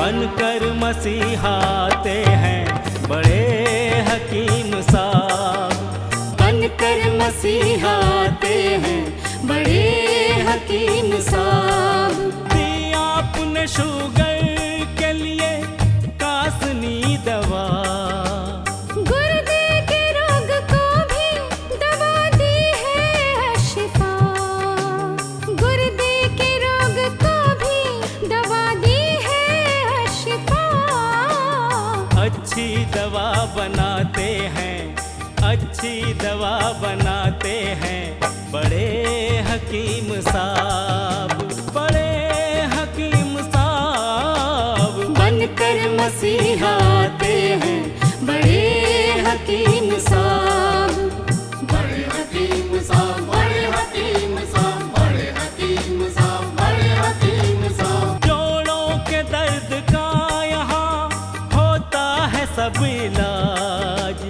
बनकर मसीहाते हैं बड़े हकीम साहब। बनकर मसीहाते हैं बड़े हकीम साहब। दिया आपने शुगर के लिए कासनी दवा, गुर्दे के रोग को भी दवा दी है शिफा। गुर्दे के रोग को भी दवा दी है शिफा। अच्छी दवा बनाते हैं, अच्छी दवा बनाते हैं बड़े हकीम साहब, बड़े हकीम साहब। बनकर मसीहाते हैं बड़े हकीम साहब। बड़े हकीम साहब, बड़े हकीम साहब, बड़े हकीम साहब, बड़े हकीम साहब। जोड़ों के दर्द का यहाँ होता है सब इलाज,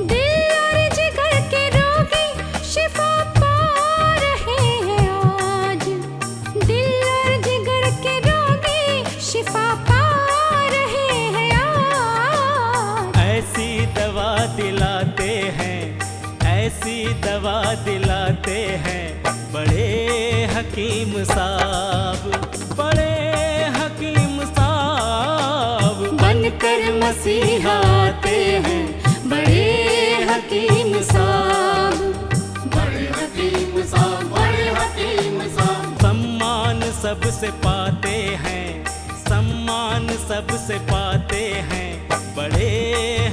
दिल और जिगर के रोगी शिफा पा रहे हैं आज। दिल और जिगर के रोगी शिफा पा रहे हैं आज। ऐसी दवा दिलाते हैं, ऐसी दवा दिलाते हैं बड़े हकीम साहब, बड़े हकीम साहब। बनकर मसीहाते हैं बड़े हकीम साहब। बड़े हकीम साहब, बड़े हकीम साहब। सम्मान सबसे पाते हैं, सम्मान सबसे पाते हैं बड़े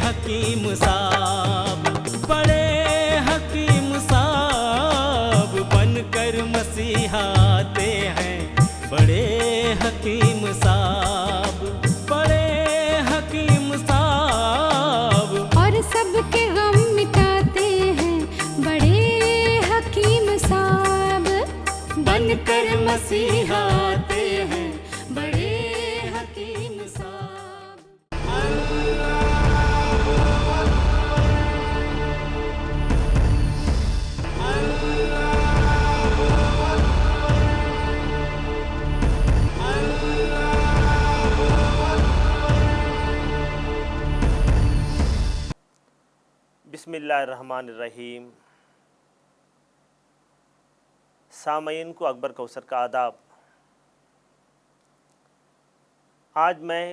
हकीम साहब, बड़े हकीम साहब। बनकर मसीहाते हैं बड़े हकीम साहब, बड़े हकीम साहब। और सबके गम मिटाते हैं बड़े हकीम साहब। बनकर मसीहाते हैं बड़े हकीम साहब। बिस्मिल्लाहिर्रहमानिर्रहीम। सामईन को अकबर कौसर का आदाब। आज मैं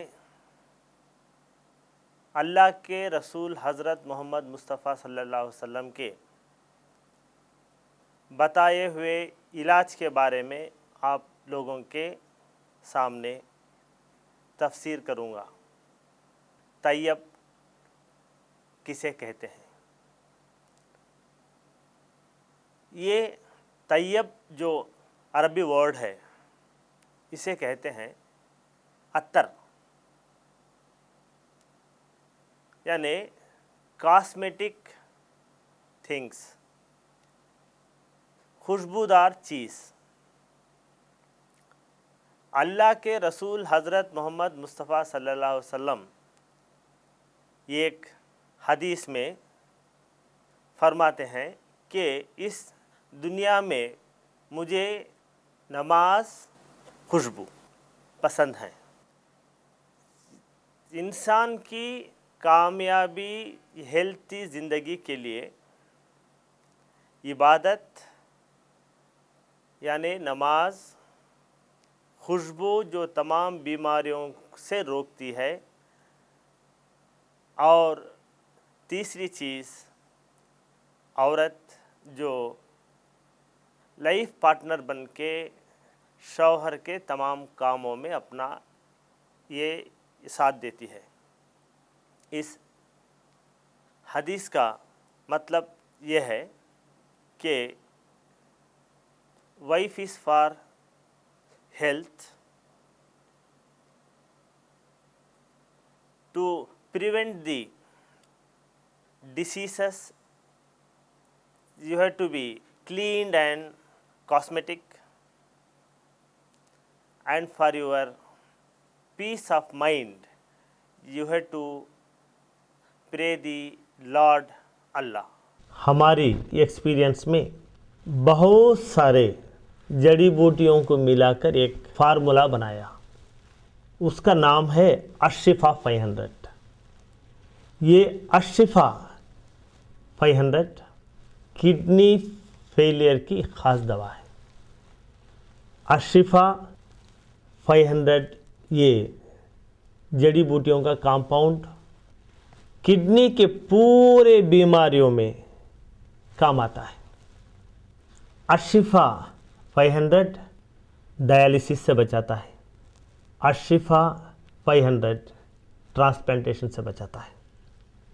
अल्लाह के रसूल हज़रत मोहम्मद मुस्तफ़ा सल्लल्लाहु अलैहि वसल्लम के बताए हुए इलाज के बारे में आप लोगों के सामने तफसीर करूँगा। तैयब किसे कहते हैं? ये तैयब जो अरबी वर्ड है इसे कहते हैं अत्तर, यानी कॉस्मेटिक थिंग्स, खुशबूदार चीज़। अल्लाह के रसूल हज़रत मोहम्मद मुस्तफ़ा सल्लल्लाहु अलैहि वसल्लम एक हदीस में फरमाते हैं कि इस दुनिया में मुझे नमाज, खुशबू पसंद है। इंसान की कामयाबी, हेल्थी ज़िंदगी के लिए इबादत यानी नमाज, खुशबू जो तमाम बीमारियों से रोकती है, और तीसरी चीज़ औरत जो लाइफ पार्टनर बन के शौहर के तमाम कामों में अपना ये साथ देती है। इस हदीस का मतलब ये है कि wife is for health, to prevent the diseases you have to be cleaned and cosmetic, and for your peace of mind you have to pray the Lord Allah। हमारी एक्सपीरियंस में बहुत सारे जड़ी बूटियों को मिलाकर एक फार्मूला बनाया। उसका नाम है अशिफा 500। ये अशिफा 500 किडनी फेलियर की ख़ास दवा है। अशिफा 500 ये जड़ी बूटियों का कंपाउंड किडनी के पूरे बीमारियों में काम आता है। अशिफा 500 डायलिसिस से बचाता है। अशिफा 500 ट्रांसप्लांटेशन से बचाता है।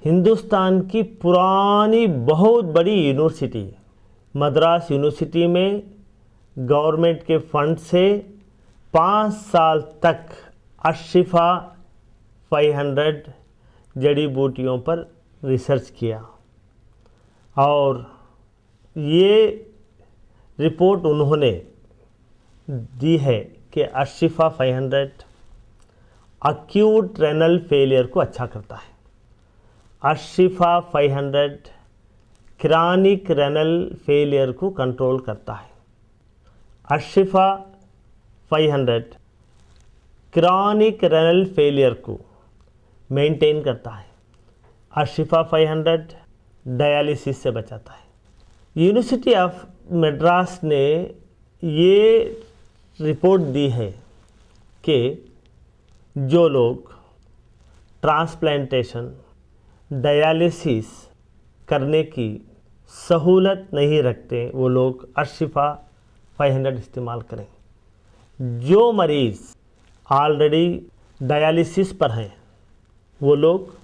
हिंदुस्तान की पुरानी बहुत बड़ी यूनिवर्सिटी मद्रास यूनिवर्सिटी में गवर्नमेंट के फंड से 5 साल तक अशिफा 500 जड़ी बूटियों पर रिसर्च किया और ये रिपोर्ट उन्होंने दी है कि अशिफा 500 अक्यूट रेनल फेलियर को अच्छा करता है। अशिफा 500 क्रॉनिक रेनल फेलियर को कंट्रोल करता है। अशिफा 500 क्रॉनिक रेनल फेलियर को मेंटेन करता है। अशिफा 500 डायलिसिस से बचाता है। यूनिवर्सिटी ऑफ मद्रास ने ये रिपोर्ट दी है कि जो लोग ट्रांसप्लांटेशन डायलिसिस करने की सहूलत नहीं रखते वो लोग अशिफा 500 इस्तेमाल करें। जो मरीज़ ऑलरेडी डायलिसिस पर हैं वो लोग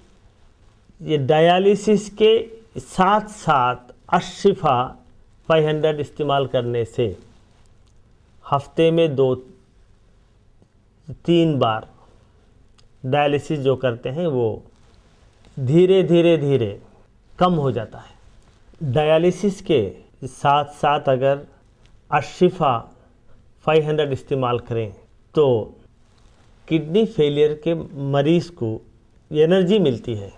ये डायलिसिस के साथ साथ अशिफा 500 इस्तेमाल करने से हफ्ते में 2-3 बार डायलिसिस जो करते हैं वो धीरे धीरे कम हो जाता है। डायलिसिस के साथ साथ अगर अशिफा 500 इस्तेमाल करें तो किडनी फेलियर के मरीज़ को एनर्जी मिलती है।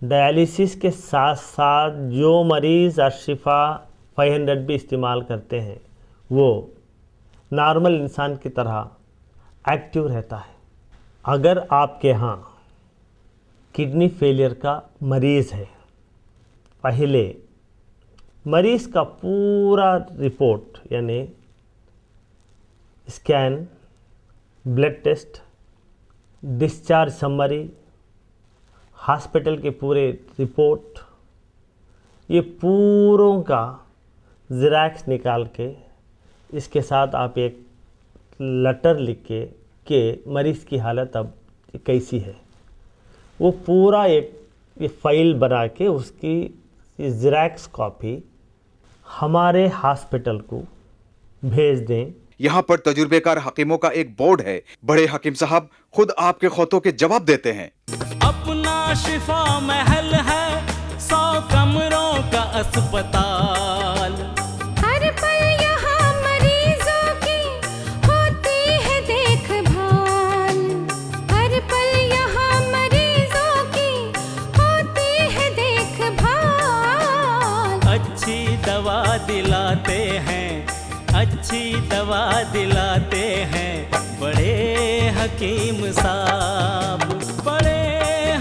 डायलिसिस के साथ साथ जो मरीज़ अशिफा 500 भी इस्तेमाल करते हैं वो नॉर्मल इंसान की तरह एक्टिव रहता है। अगर आपके यहाँ किडनी फेलियर का मरीज़ है, पहले मरीज़ का पूरा रिपोर्ट यानी scan, blood test, discharge summary, hospital के पूरे रिपोर्ट, ये पूरों का ज़ेरॉक्स निकाल के इसके साथ आप एक लेटर लिख के मरीज़ की हालत अब कैसी है वो पूरा एक फ़ाइल बना के उसकी ज़ेरॉक्स कॉपी हमारे हॉस्पिटल को भेज दें। यहाँ पर तजुर्बेकार हकीमों का एक बोर्ड है। बड़े हकीम साहब खुद आपके खौतों के जवाब देते हैं। अपना शिफा महल है 100 कमरों का अस्पताल। हर पल यहाँ मरीजों की होती है देखभाल। हर पल यहाँ मरीजों की होती है देखभाल। अच्छी दवा दिलाते हैं, अच्छी दवा दिलाते हैं बड़े हकीम साहब, बड़े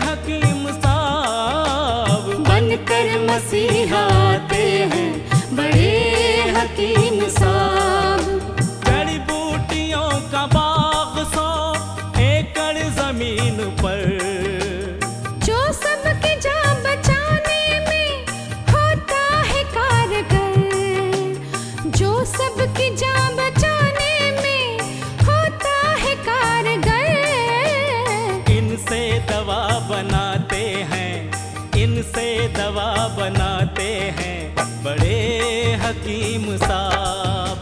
हकीम साहब बनकर मसीहा आते हैं बड़े हकीम साहब। जड़ी बूटियों का बाग 100 एकड़ जमीन पर, जो सबकी जान बचाने में होता है कारगर। जो सबकी जान बचाने में होता है कारगर। इनसे दवा बनाते हैं, इनसे दवा बनाते हैं बड़े हकीम साहब,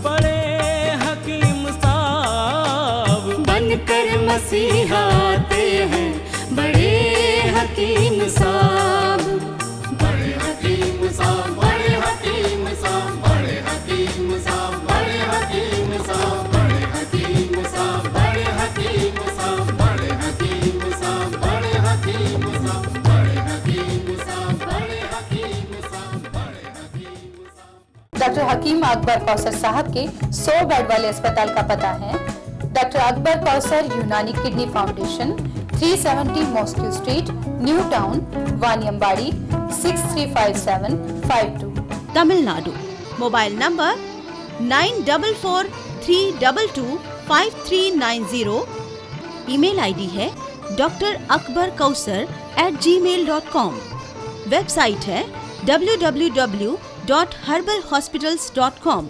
बड़े हकीम साहब बनकर मसीहा आते हैं बड़े हकीम साहब। बड़े हकीम साहब, बड़े हकीम साहब, बड़े हकीम साहब, बड़े हकीम साहब, बड़े हकीम साहब, बड़े हकीम साहब, बड़े हकीम साहब, बड़े हकीम साहब, बड़े हकीम साहब, बड़े हकीम साहब, बड़े हकीम साहब। डॉक्टर हकीम अकबर कौसर साहब के 100 बेड वाले अस्पताल का पता है doctor Akbar Kausar Unani kidney foundation, 370 mosque street, new town, Vaniyambadi, 635752। Tamil Nadu. Mobile number 9443225390। Email ID है drakbarkausar@gmail.com। वेबसाइट है www.herbalhospitals.com।